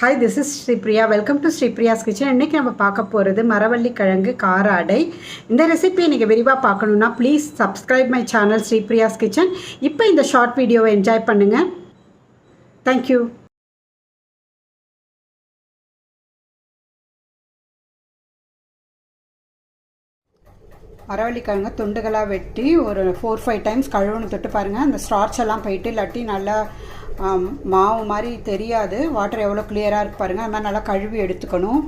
Hi, this is Sripriya. Welcome to Sripriya's kitchen. இன்றைக்கி நம்ம பார்க்க போகிறது மரவள்ளி கிழங்கு கார அடை. இந்த ரெசிபியை நீங்கள் விரிவாக பார்க்கணுன்னா please subscribe my channel Sripriya's kitchen. இப்போ இந்த ஷார்ட் வீடியோவை என்ஜாய் பண்ணுங்கள். தேங்க்யூ. மரவள்ளி கிழங்கு துண்டுகளாக வெட்டி ஒரு 4-5 டைம்ஸ் கழுவுன்னு தொட்டு பாருங்கள். அந்த ஸ்டார்ச் எல்லாம் போயிட்டு இல்லாட்டி நல்லா மாவு மாதிரி தெரியாது. வாட்டர் எவ்வளோ கிளியராக இருக்கு பாருங்கள். அது மாதிரி நல்லா கழுவி எடுத்துக்கணும்.